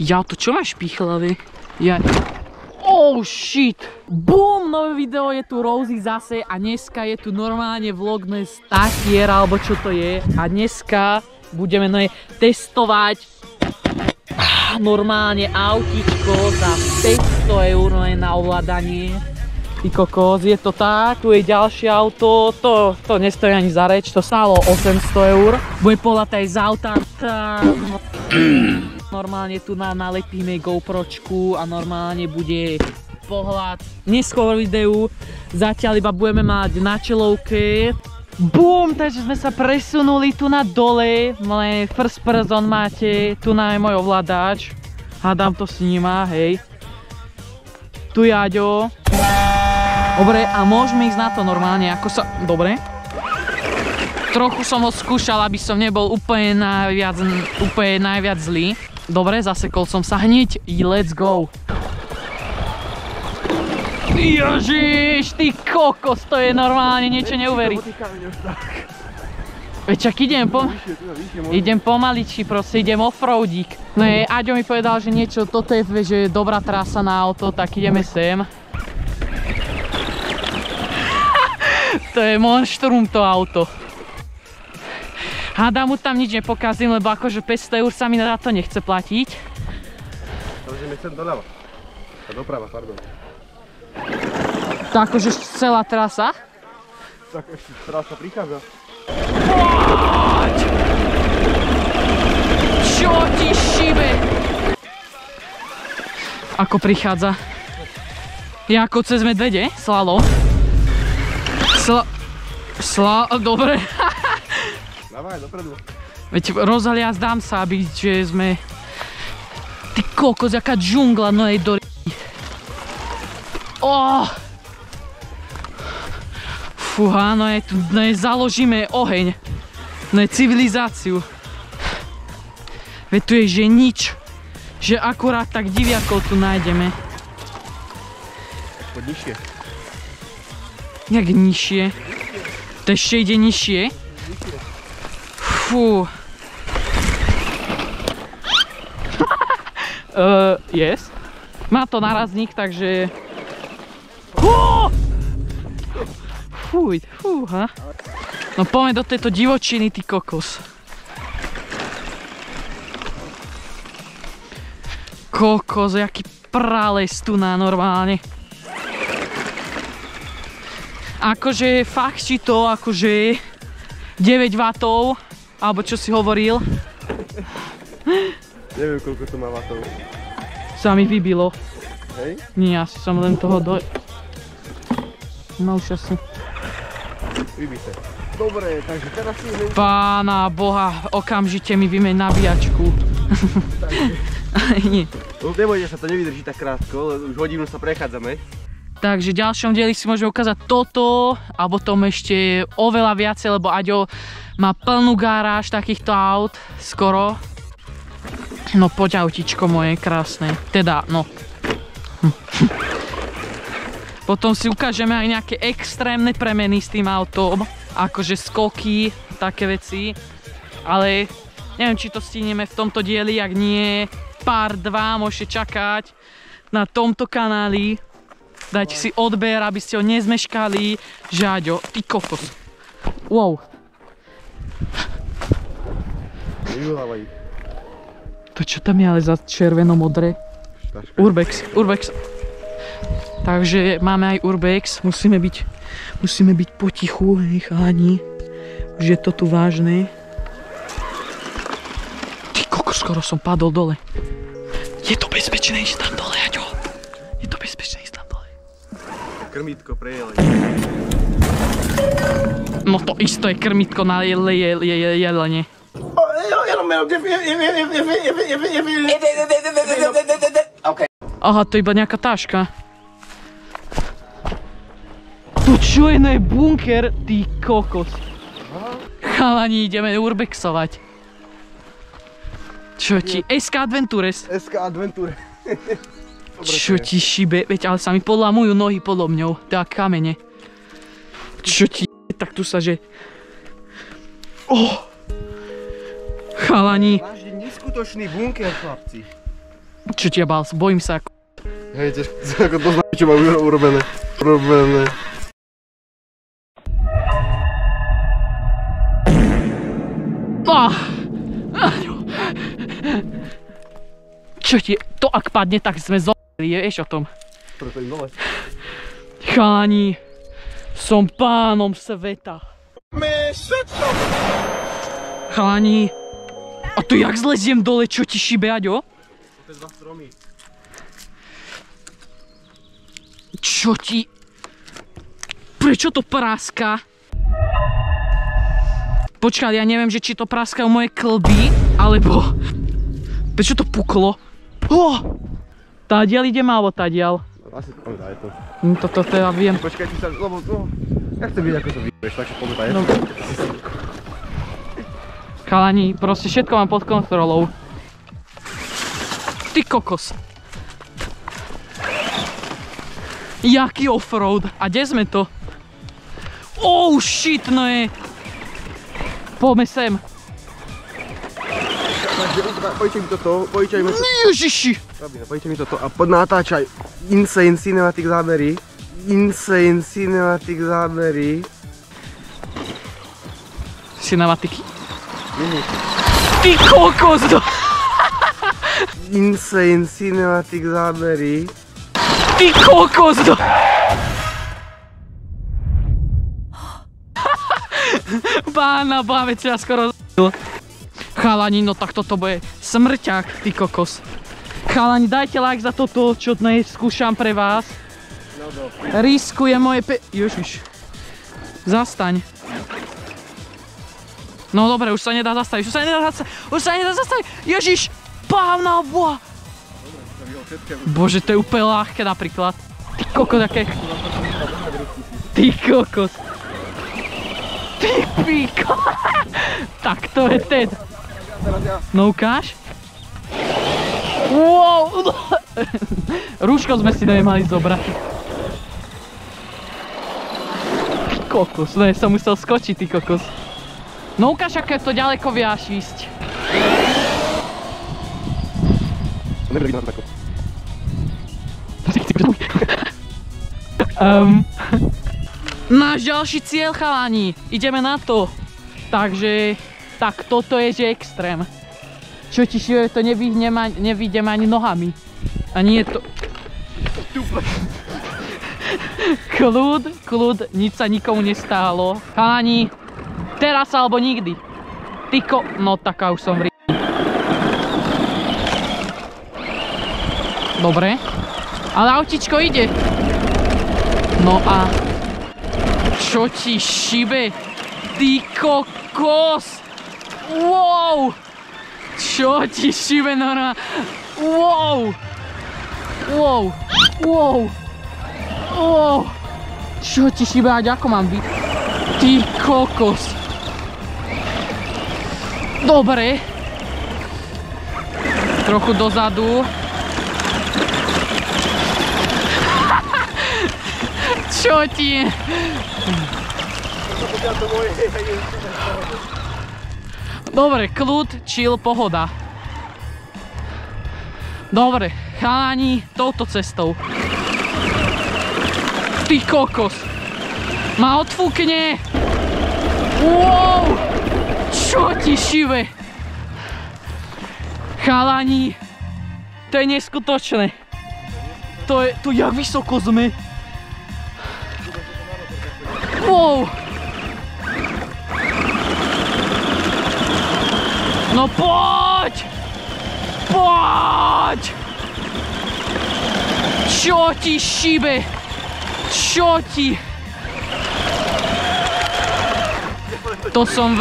Ja, to čo máš pichlavé? Ja... Oh shit! Boom! Nové video, je tu Rosie zase a dneska je tu normálne vlogmas takier, alebo čo to je. A dneska budeme testovať normálne autičko za 500 eur na ovládanie. Ty kokos, je to tak, tu je ďalšie auto, to nestojí ani za reč, to stálo 800 eur. Bude pohľad aj z auta. Normálne tu nalepíme GoPročku a normálne bude pohľad neskôr videu. Zatiaľ iba budeme mať na čelovke. Bum, takže sme sa presunuli tu na dole. First person máte, tu na je môj ovládač. Hádam to sníma, hej. Tu Jaďo. Dobre, a môžeme ísť na to normálne, ako sa... Dobre. Trochu som ho skúšal, aby som nebol úplne najviac zlý. Dobre, zasekol som sa hneď. Let's go. Ježiš, ty kokos, to je normálne niečo neuverí. Veď čak idem pomaličky, proste idem offroadík. No Aďo mi povedal, že niečo, toto je že dobrá trasa na auto, tak ideme sem. To je monštrum to auto. Hádam mu tam nič nepokazím, lebo akože 500 eur sa mi na to nechce platiť. Takže nechcem doľava. A doprava, pardon. To akože celá trasa? Tak ešte trasa prichádza. Poď! Čo ti šibe? Ako prichádza? Ja ako cez medvede? Slalo? Dobre. Dávaj, dopredu. Veď rozhliaz dám sa, aby že sme... Ty kokos, jaká džungla, no jej do... Fúha, no je tu, založíme oheň. No je civilizáciu. Veď tu je, že nič. Že akurát tak diviakov tu nájdeme. Poď nižšie. Jak nižšie? To ešte ide nižšie? Fú. Yes. Má to narazník, takže... Fúha. No poďme do tejto divočiny, ty kokos. Kokos, jaký prales tu na normálne. Akože fakt či to, akože 9 W, alebo čo si hovoril? Neviem, koľko to má vatov. Sa mi vybilo. Hej? Nie, asi som len toho No už asi. Vybite. Dobre, takže teraz si... Pána Boha, okamžite mi vymeň nabíjačku. Nie. No nebojte sa, to nevydrží tak krátko, už hodinu sa prechádzame. Takže v ďalšom dieli si môžeme ukázať toto, a potom ešte oveľa viacej, lebo Aďo má plnú garáž takýchto aut, skoro. No poď autičko moje, krásne. Teda, no. Potom si ukážeme aj nejaké extrémne premeny s tým autom, akože skoky, také veci. Ale neviem, či to stihneme v tomto dieli, ak nie, part 2 môžete čakať na tomto kanáli. Dajte si odber, aby ste ho nezmeškali. Žáďo, ty kokos. Wow. Nevyhľavaj. To čo tam je ale za červeno-modré? Urbex. Takže máme aj Urbex. Musíme byť potichu, hej chalani. Už je to tu vážne. Ty kokos, skoro som padol dole. Je to bezpečné ísť tam dole, Aďo. Je to bezpečné ísť tam dole. Krmítko prejeli. No to isto je krmítko na jelene. Aha, to je iba nejaká táška. To čo je, no je bunker, ty kokos. Chalani, ideme urbexovať. Čo ti? SK Adventures. SK Adventure. Čo ti šibe? Veď ale sa mi podlamujú nohy podo mňou. Tak kamene. Čo ti? Tak tu sa že... Chalani. Vážne neskutočný bunker, chlapci. Čo ti bál? Bojím sa. Hej, tiež ako to znajú, čo majú urobené. Čo ti, to ak padne, tak sme z***li, vieš o tom. Preto im dole. Chalani, som pánom sveta. Chalani, a tu jak zleziem dole, čo ti šíbe, Aďo? To je dva stromy. Čo ti... Prečo to praská? Počkaj, ja neviem, že či to praskajú moje klby, alebo... Prečo to puklo? Tadiaľ idem, alebo tadiaľ? Asi to povedaj to. Toto teda viem. Počkaj, ty sa, lebo ja chcem vidieť, ako to vyjebeš, takže povedaj. No. Chalani, proste všetko mám pod kontrolou. Ty kokos. Jaký offroad? A kde sme to? Oh shit, no je. Poďme sem. Pojíčaj mi toto, pojíčaj mi toto. Ježiši. Pojíčaj mi toto a natáčaj insane cinematic zábery. Insane cinematic zábery. Cinematiky? Ty kokos! Insane cinematic zábery. Ty kokos! Pána bávec, ja skoro z***l. Chalani, no tak toto bude smrťák, ty kokos. Chalani, dajte like za toto, čo dnes skúšam pre vás. Riskujem moje Ježiš. Zastaň. No dobre, už sa nedá zastaviť, už sa nedá zastaviť. Ježiš, pávna boha. Bože, to je úplne ľahké napríklad. Ty kokos, aké... Ty kokos. Ty píko. Tak to je ten. No ukáž. Wow. Rúško sme si nemali zobrať. Ty kokos, no ja som musel skočiť, ty kokos. No ukáž, aké to ďaleko viaš ísť. Náš ďalší cieľ, chalani, ideme na to. Takže, tak toto je že extrém. Čo ti šíve, to nevidím ani nohami. A nie je to... Kľud, nič sa nikomu nestálo. Chalani, teraz alebo nikdy. Tyko, no taká už som v Dobre. Ale autičko ide. No a... Čo ti šibe? Ty kokos! Wow! Čo ti šibe, Nora? Wow! Wow! Wow! Wow! Čo ti šibe, Aď, ako mám byť? Ty kokos! Dobre. Trochu dozadu. Čo ti je? Dobre, kľud, chill, pohoda. Dobre, chalani, touto cestou. Ty kokos. Ma odfúkne. Wow. Čo ti šive? Chalani, to je neskutočné. To je, tu jak vysoko sme. Wow. No poď! Poď! Čo ti šibe? Čo ti? To som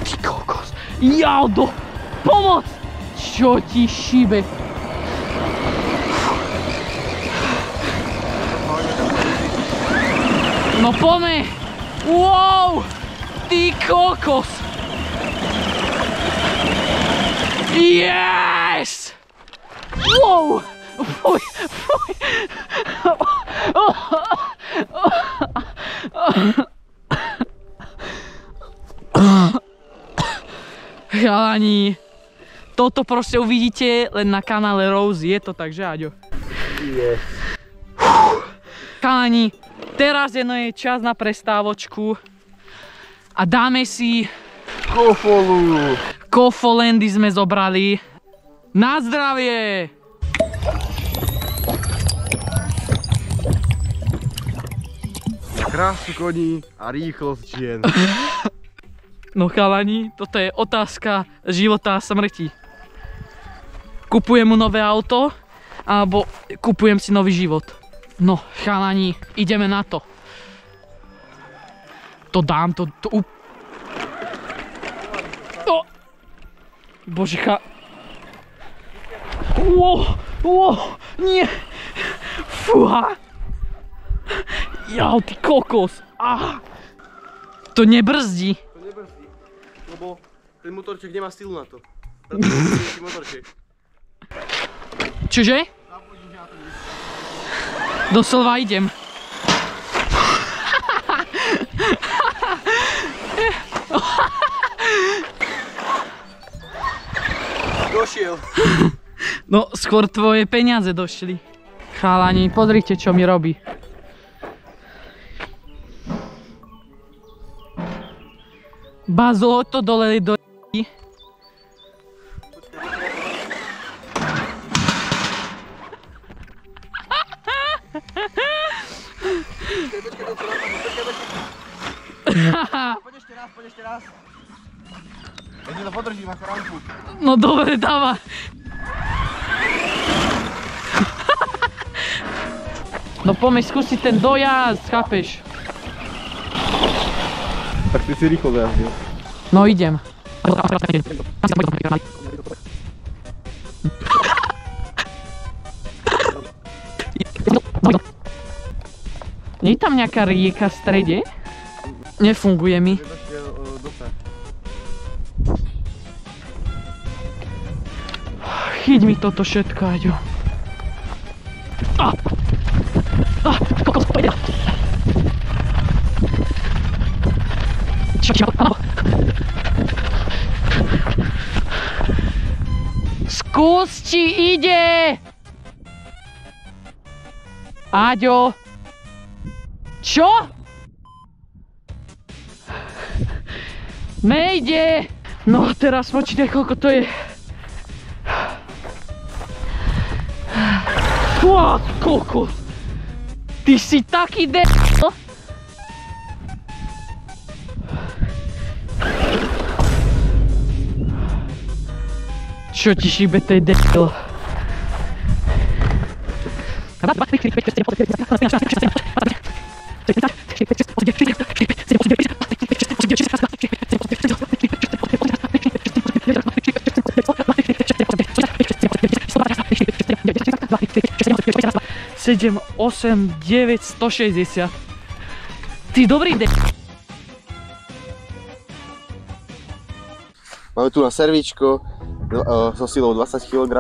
Ty kokos! Jaldo! Pomoc! Čo ti šibe? No poďme! Wow! Ty kokos! Yes! Wow! Fuj, fuj! Chalani, Toto proste uvidíte len na kanále Rose, je to tak, že Aďo? Yes. Chalani, teraz je čas na prestávočku a dáme si Kofolu. Kofolandy sme zobrali. Na zdravie! Krásu koní a rýchlosť žien. No chalani, toto je otázka života a smrti. Kupujem mu nové auto, alebo kupujem si nový život. No chalani, ideme na to. To dám, to oh. Bože, nie. Fúha. Jau, ty kokos. To nebrzdí. To nebrzdí, lebo ten motorček nemá silu na to. Motorček. Čože? Doslova idem. Došiel. No, skôr tvoje peniaze došli. Chalani, pozrite, čo mi robí. Bazo, to dole do Poď ešte raz. Ja ti to podržím ako rampu. No dobre, dáva. No poďme skúsiť ten dojazd, chápeš? Tak ty si rýchlo zajazdil. No idem. Nie je tam nejaká rieka v strede? Nefunguje mi. Chyť mi toto všetko, Aďo. Kokos, pojde. Skús, či ide! Aďo! Čo? Nejde! No teraz počítaj, koľko to je. Koľko? Ty si taký d***o! Čo ti šíbe, to je d***o? Sedem, 8, 9, 160. Ty dobrý d***. Máme tu na servíčko so silou 20 kg.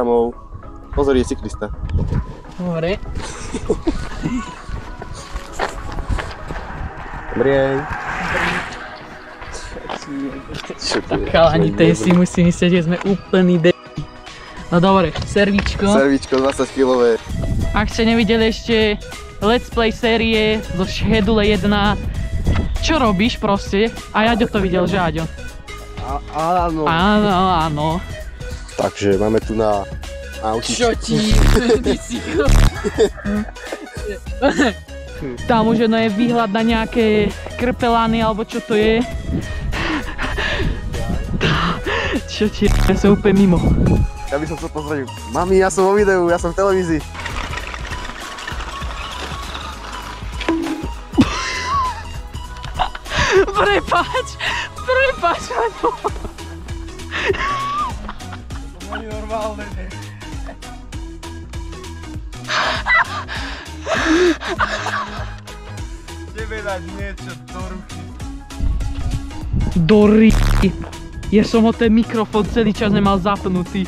Pozor, je cyklista. Dobre. Dobrý deň. Tak chalani, ten si musí myslieť, že sme úplný d***. No dobre, servíčko. Servíčko 20 kg. Ak ste nevideli ešte let's play série zo Schedule 1, čo robíš proste? A Aďo to videl, že Aďo? Áno. Áno. Takže máme tu na autičku. Čo ti? Tam už je výhľad na nejaké krpelány, alebo čo to je. Čo ti? Ja som úplne mimo. Ja by som chcel pozrieť. Mami, ja som vo videu, ja som v televízii. Prepáč, Aďo. To nie je normálne. Tebe dať niečo do ruky. Do r***y. Ja som ho ten mikrofón celý čas nemal zapnutý.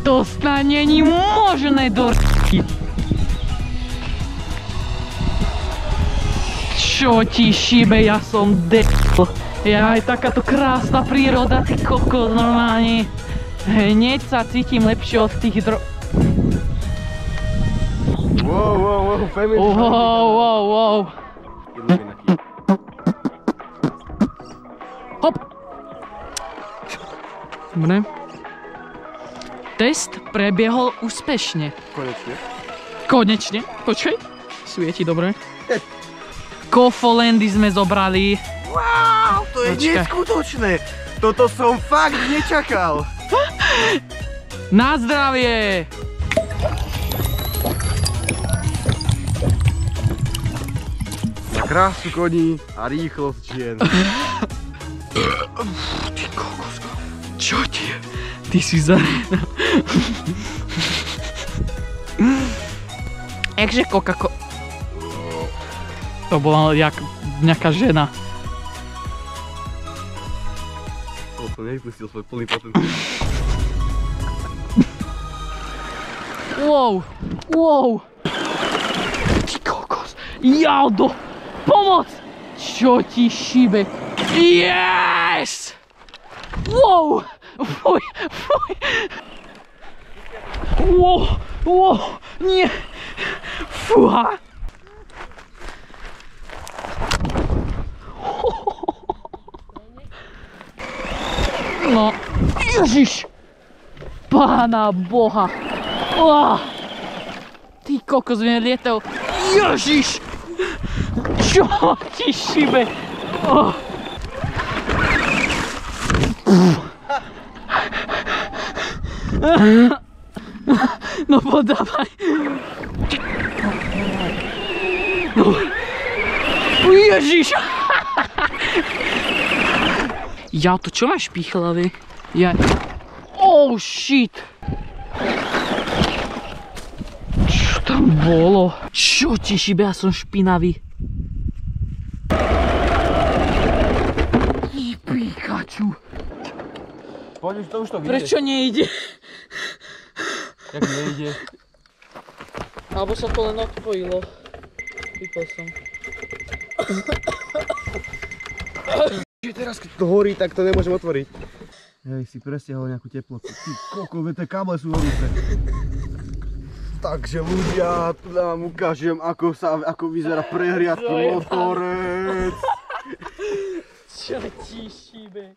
To snad není možné do r***y. Čo ti šíbe, ja som d***l. Jaj, takáto krásna príroda, ty kokos, normálne. Hneď sa cítim lepšie od tých Wow, family. Wow. Hop. Dobre. Test prebiehol úspešne. Konečne. Počkaj. Svieti dobre. Kofolendy sme zobrali. Wow, to je Počkaj. neskutočné. Toto som fakt nečakal. Na zdravie! Na krásu koní a rýchlosť žien. Ty kokosko. Čo ti je? Ty si zarená. Jakže Coca-Cola? To bola jak nejaká žena. To nevypustil svoj plný potenciál. Wow. Ty kokos. Jaldo, pomoc! Čo ti šíbe? Yes! Wow! Fuj! Wow! Nie! Fúha! No, Ježiš! Pána Boha! Ty kokos, mi lietal. Ježiš! Čo ti šibe? No podávaj. Ježiš! Ja to čo máš pichlavé? Oh shit! Čo tam bolo? Čo ti šibe, ja som špinavý. Pikachu. Poď už to vyjde. Prečo nejde? Jak nejde? Alebo sa to len odpojilo. Vypol som. Teraz keď to horí, tak to nemôžem otvoriť. Hej, si prestiahol nejakú teplotu. Ty kokos, tie káble sú horúce. Takže ľudia, tu vám ukážem, ako vyzerá prehriatý motorec. Čo ti šibe?